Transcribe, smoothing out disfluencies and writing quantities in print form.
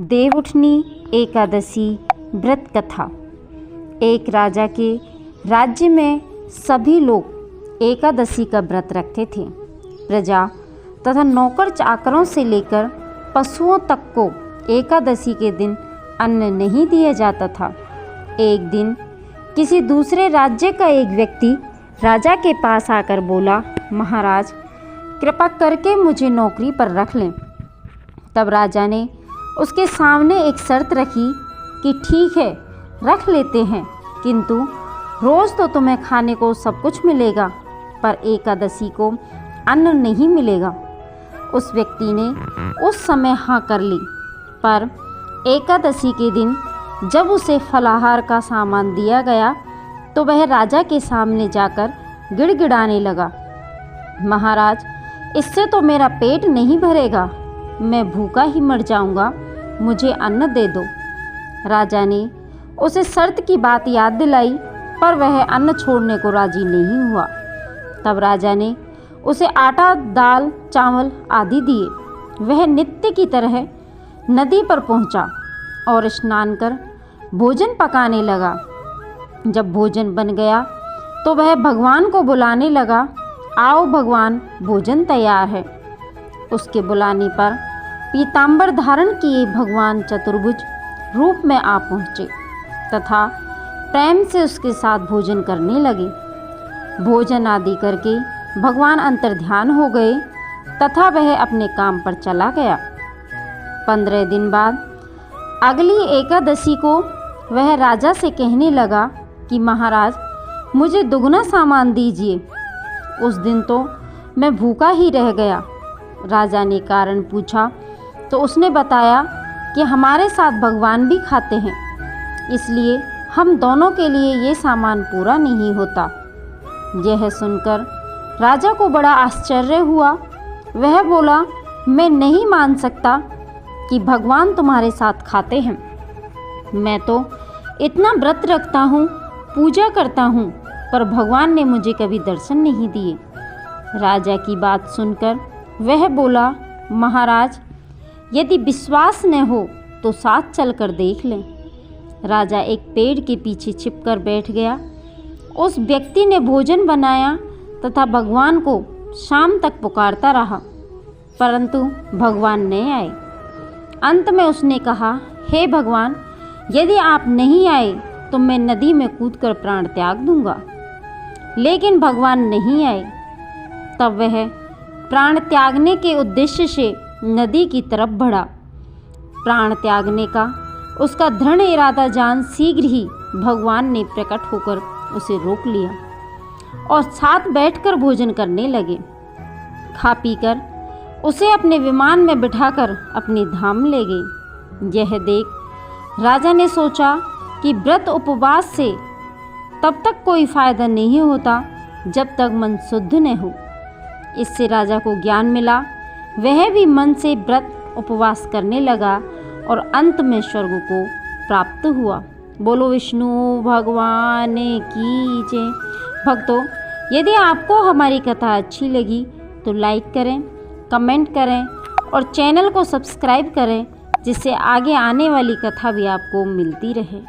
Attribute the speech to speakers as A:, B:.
A: देवउठनी एकादशी व्रत कथा। एक राजा के राज्य में सभी लोग एकादशी का व्रत रखते थे। प्रजा तथा नौकर चाकरों से लेकर पशुओं तक को एकादशी के दिन अन्न नहीं दिया जाता था। एक दिन किसी दूसरे राज्य का एक व्यक्ति राजा के पास आकर बोला, महाराज कृपा करके मुझे नौकरी पर रख लें। तब राजा ने उसके सामने एक शर्त रखी कि ठीक है रख लेते हैं, किंतु रोज़ तो तुम्हें खाने को सब कुछ मिलेगा, पर एकादशी को अन्न नहीं मिलेगा। उस व्यक्ति ने उस समय हाँ कर ली, पर एकादशी के दिन जब उसे फलाहार का सामान दिया गया तो वह राजा के सामने जाकर गिड़गिड़ाने लगा, महाराज इससे तो मेरा पेट नहीं भरेगा, मैं भूखा ही मर जाऊंगा, मुझे अन्न दे दो। राजा ने उसे शर्त की बात याद दिलाई, पर वह अन्न छोड़ने को राजी नहीं हुआ। तब राजा ने उसे आटा, दाल, चावल आदि दिए। वह नित्य की तरह नदी पर पहुंचा और स्नान कर भोजन पकाने लगा। जब भोजन बन गया तो वह भगवान को बुलाने लगा, आओ भगवान भोजन तैयार है। उसके बुलाने पर पीतांबर धारण किए भगवान चतुर्भुज रूप में आ पहुँचे तथा प्रेम से उसके साथ भोजन करने लगे। भोजन आदि करके भगवान अंतर्ध्यान हो गए तथा वह अपने काम पर चला गया। 15 दिन बाद अगली एकादशी को वह राजा से कहने लगा कि महाराज मुझे दुगना सामान दीजिए। उस दिन तो मैं भूखा ही रह गया। राजा ने कारण पूछा तो उसने बताया कि हमारे साथ भगवान भी खाते हैं, इसलिए हम दोनों के लिए ये सामान पूरा नहीं होता। यह सुनकर राजा को बड़ा आश्चर्य हुआ। वह बोला, मैं नहीं मान सकता कि भगवान तुम्हारे साथ खाते हैं। मैं तो इतना व्रत रखता हूँ, पूजा करता हूँ, पर भगवान ने मुझे कभी दर्शन नहीं दिए। राजा की बात सुनकर वह बोला, महाराज यदि विश्वास न हो तो साथ चलकर देख लें। राजा एक पेड़ के पीछे छिपकर बैठ गया। उस व्यक्ति ने भोजन बनाया तथा भगवान को शाम तक पुकारता रहा, परंतु भगवान नहीं आए। अंत में उसने कहा, हे भगवान यदि आप नहीं आए तो मैं नदी में कूदकर प्राण त्याग दूंगा। लेकिन भगवान नहीं आए। तब वह प्राण त्यागने के उद्देश्य से नदी की तरफ बढ़ा। प्राण त्यागने का उसका दृढ़ इरादा जान शीघ्र ही भगवान ने प्रकट होकर उसे रोक लिया और साथ बैठकर भोजन करने लगे। खा पीकर उसे अपने विमान में बिठाकर अपने धाम ले गए। यह देख राजा ने सोचा कि व्रत उपवास से तब तक कोई फायदा नहीं होता जब तक मन शुद्ध न हो। इससे राजा को ज्ञान मिला। वह भी मन से व्रत उपवास करने लगा और अंत में स्वर्ग को प्राप्त हुआ। बोलो विष्णु भगवान की जय। भक्तों, यदि आपको हमारी कथा अच्छी लगी तो लाइक करें, कमेंट करें और चैनल को सब्सक्राइब करें, जिससे आगे आने वाली कथा भी आपको मिलती रहे।